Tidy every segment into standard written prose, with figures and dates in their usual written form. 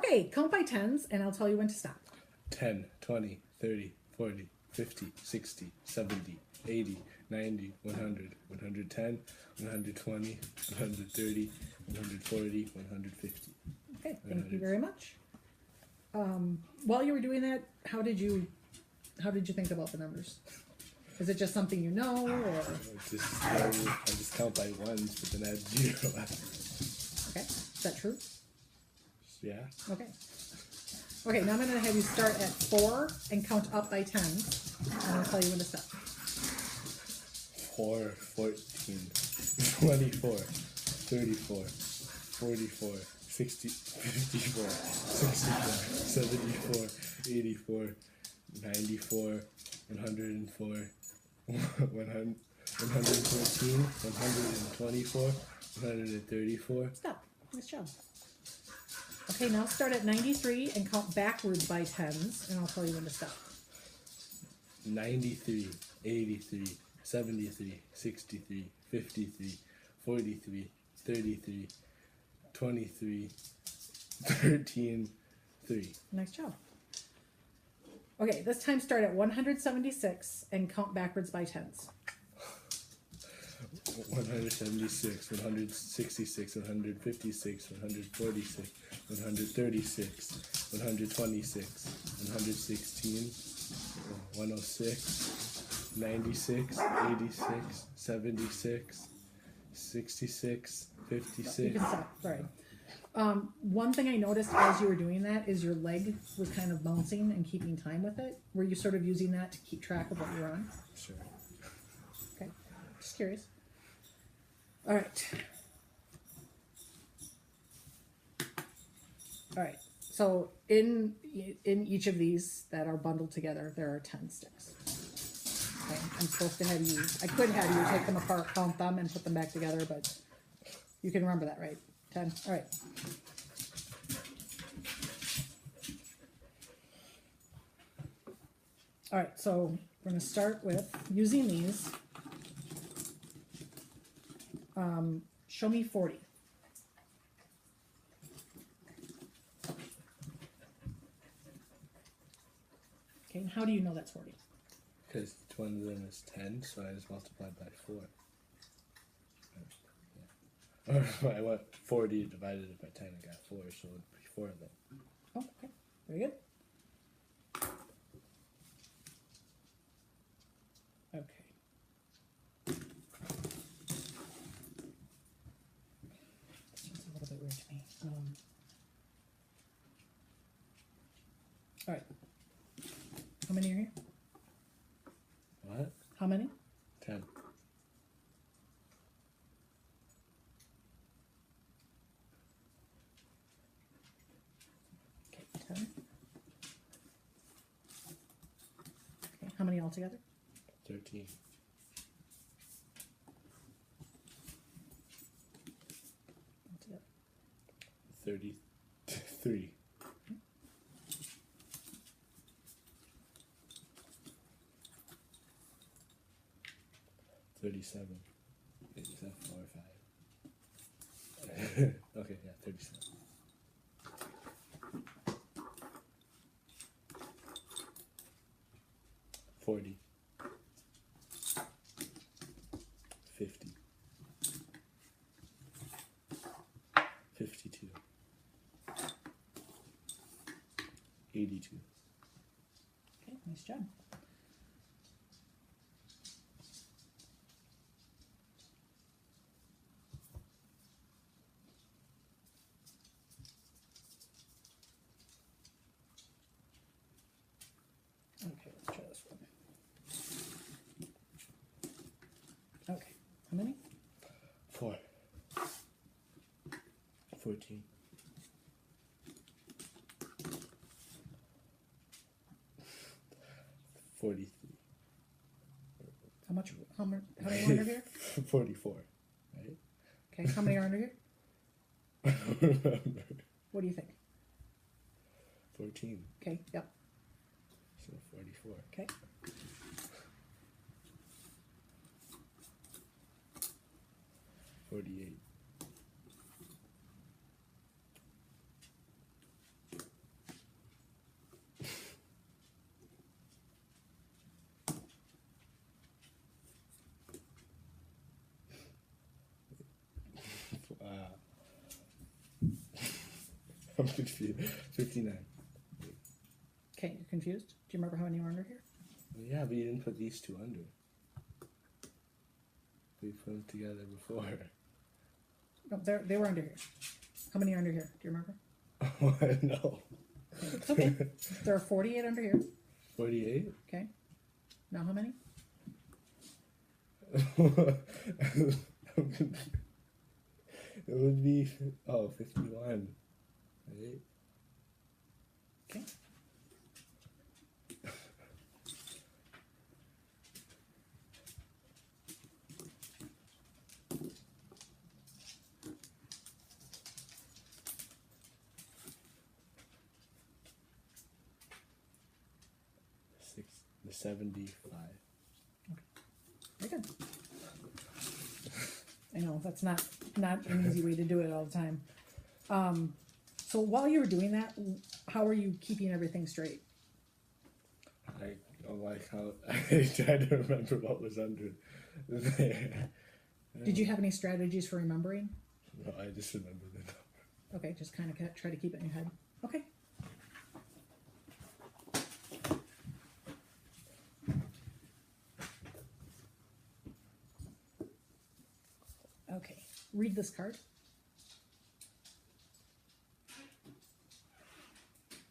Okay, count by tens, and I'll tell you when to stop. 10, 20, 30, 40, 50, 60, 70, 80, 90, 100, 110, 120, 130, 140, 150. Okay, thank you very much. While you were doing that, how did you think about the numbers? Is it just something you know, or? I just count by ones, but then add 0. Okay, is that true? Yeah. Okay. Okay, now I'm going to have you start at 4 and count up by tens, and I'll tell you when to stop. 4, 14, 24, 34, 44, 60, 54, 64, 74, 84, 94, 104, 114, 124, 134. Stop. Nice job. Okay, now start at 93 and count backwards by tens, and I'll tell you when to stop. 93, 83, 73, 63, 53, 43, 33, 23, 13, 3. Nice job. Okay, this time start at 176 and count backwards by tens. 176, 166, 156, 146, 136, 126, 116, 106, 96, 86, 76, 66, 56. You can stop. Sorry. One thing I noticed as you were doing that is your leg was kind of bouncing and keeping time with it. Were you sort of using that to keep track of what you were on? Sure. Okay. Just curious. All right. All right. So in each of these that are bundled together, there are 10 sticks. Okay. I'm supposed to have you, I could have you take them apart, count them, and put them back together, but you can remember that, right? 10. All right. All right, so we're going to start with using these. Show me 40. Okay, and how do you know that's 40? Because each one of them is 10, so I just multiplied by 4. Or I went 40 divided it by 10 and got 4, so it would be 4 of them. Oh, okay, very good. Okay. Seems a little bit weird to me. All right. How many are here? What? How many? 10. Okay, 10. Okay, how many altogether? 13. Altogether. 33. 37. Is that 4 or 5? Okay, yeah, 37. 40. 50. 52. 82. Okay, nice job. Okay, let's try this one. Okay, how many? 4. 14. 43. How many are under here? 44, right? Okay, how many are under here? I don't remember. What do you think? 14. Okay, yep. So 44. Okay. 48. I'm confused. 59. Okay, you're confused? Do you remember how many were under here? Yeah, but you didn't put these two under. We put them together before. No, they were under here. How many are under here? Do you remember? Oh, no. It's okay. There are 48 under here. 48? Okay. Now how many? It would be 51, right? Okay. The 75. Very good. I know that's not an easy way to do it all the time. So while you were doing that, how are you keeping everything straight? I don't like how I tried to remember what was under there. Did you have any strategies for remembering? No, I just remember the number. Okay, just kind of try to keep it in your head. Okay. Okay, read this card.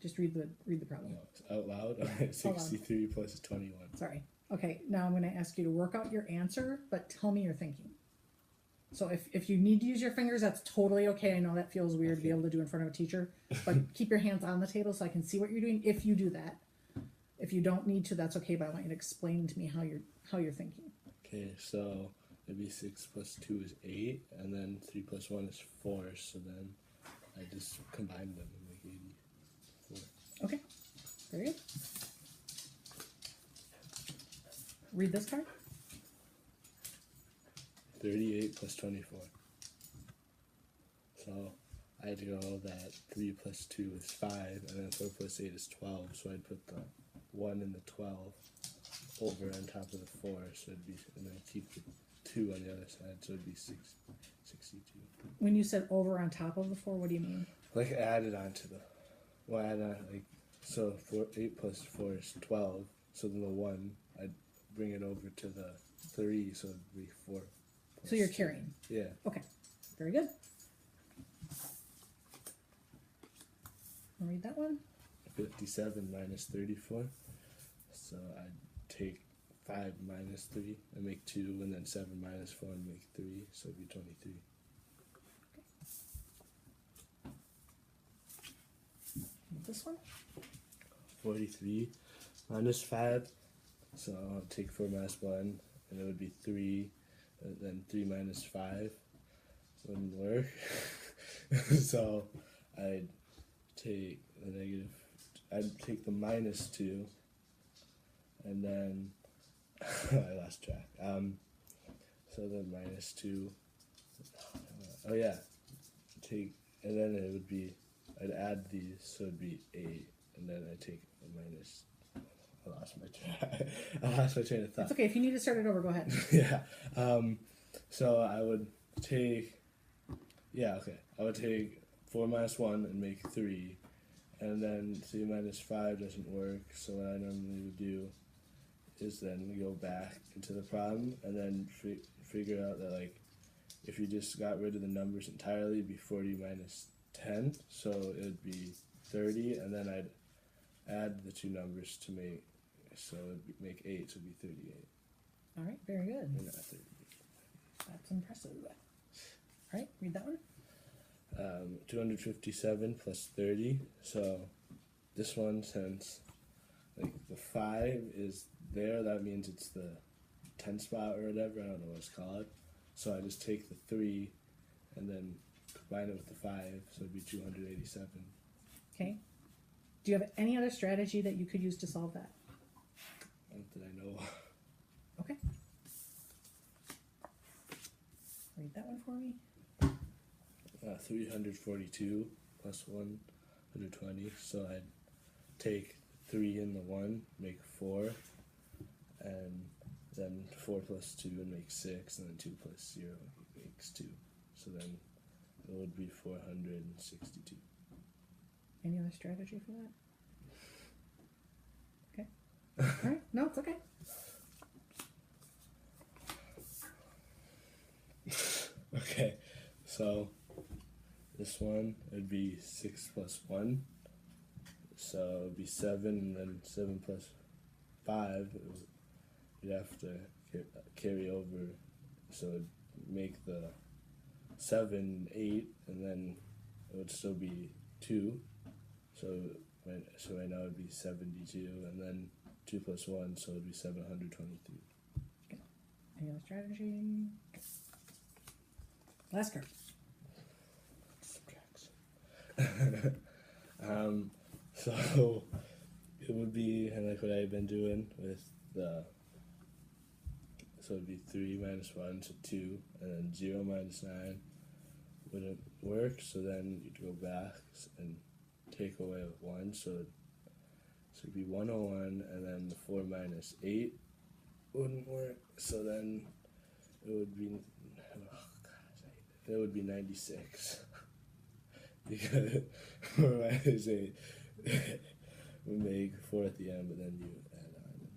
Just read the problem. Out loud? 63 plus 21. Sorry. Okay, now I'm going to ask you to work out your answer, but tell me your thinking. So if you need to use your fingers, that's totally okay. I know that feels weird to be able to do in front of a teacher, but keep your hands on the table so I can see what you're doing if you do that. If you don't need to, that's okay, but I want you to explain to me how you're thinking. Okay, so maybe 6 plus 2 is 8, and then 3 plus 1 is 4, so then I just combine them and make 84. Okay, very good. Read this card. 38 plus 24. So I had to go that 3 plus 2 is 5, and then 4 plus 8 is 12, so I'd put the 1 and the 12 over on top of the 4, so it'd be, and then keep the 2 on the other side, so it'd be 62. When you said over on top of the 4, what do you mean? Like added on to the, well, add on, like, so 8 plus 4 is 12, so then the 1, I'd bring it over to the 3, so it'd be 4. So you're carrying. Yeah. Okay, very good. I'll read that one. 57 minus 34. So I'd take 5 minus 3 and make 2, and then 7 minus 4 and make 3, so it'd be 23. This one? 43 minus 5. So I'll take 4 minus 1, and it would be 3, and then 3 minus 5 wouldn't work. So I'd take the negative, I'd take the minus 2, and then I lost track. So the minus 2, oh yeah, take, and then it would be, I'd add these, so it'd be 8, and then I'd take the minus, I lost my train of thought. It's okay, if you need to start it over, go ahead. Yeah, so I would take, I would take 4 minus 1 and make 3, and then 3 minus 5 doesn't work, so what I normally would do is then go back into the problem and then figure out that, like, if you just got rid of the numbers entirely, it'd be 40 minus 10, so it would be 30, and then I'd add the two numbers to make, so it'd make 8, so it'd be 38. All right, very good. And not 38. That's impressive. All right, read that one. 257 plus 30, so this one, since like the 5 is there, that means it's the 10 spot or whatever, I don't know what it's called, so I just take the 3 and then combine it with the 5, so it'd be 287. Okay. Do you have any other strategy that you could use to solve that? Not that I know. Okay. Read that one for me. 342 plus 120, so I'd take 3 and the 1, make 4, and then 4 plus 2 and make 6, and then 2 plus 0 makes 2, so then it would be 462. Any other strategy for that? Okay. All right. No, it's okay. Okay, so this one would be 6 plus 1. So it would be 7, and then 7 plus 5. You'd have to carry over. So it'd make the 7, 8, and then it would still be 2. So right now it would be 72, and then 2 plus 1, so it would be 723. Okay. Any other strategy? Last card. Subtracts. So it would be, and like what I've been doing with the, so it'd be 3 minus 1, so 2, and then 0 minus 9 wouldn't work, so then you'd go back and take away 1, so it'd be 101, and then the 4 minus 8 wouldn't work, so then it would be, it would be 96. Because 4 minus 8 would make 4 at the end, but then you add on.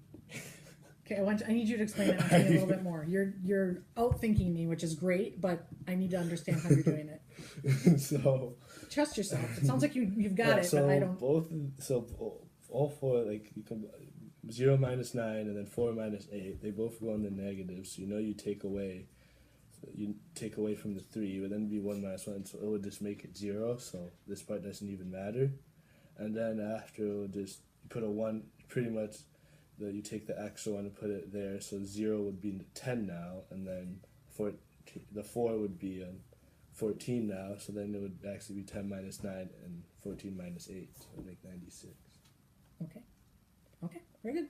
Okay, I need you to explain that to me a little bit more. You're outthinking me, which is great, but I need to understand how you're doing it. So trust yourself. It sounds like you've got it, so but I don't. All 4, like you can 0 minus 9 and then 4 minus 8. They both go in the negative, so you take away. You take away from the 3, it would then be 1 minus 1, so it would just make it 0, so this part doesn't even matter. And then after, it would just put a 1, pretty much, you take the extra one and put it there, so 0 would be 10 now, and then the 4 would be 14 now, so then it would actually be 10 minus 9 and 14 minus 8, so it would make 96. Okay. Okay, very good.